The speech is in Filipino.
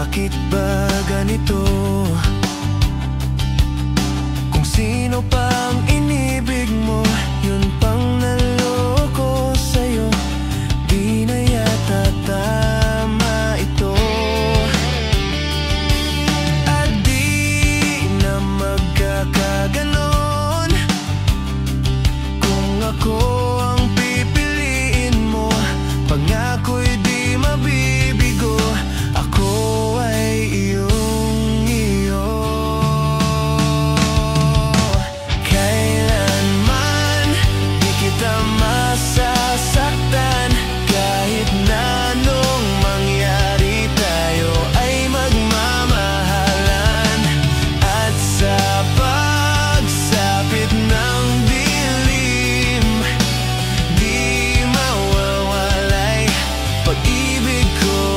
Bakit ba ganito? Kung sino pang inibig mo, yun pang naloko sa'yo. Di na yata tama ito. At di na magkakaganon. Kung ako ang pipiliin mo, pangako'y di mabibigo. Ako ay iyong iyo. Kailanman di kita masasaktan. Kahit na anong mangyari, tayo ay magmamahalan. At sa pagsapit ng dilim, di mawawalay pag-ibig ko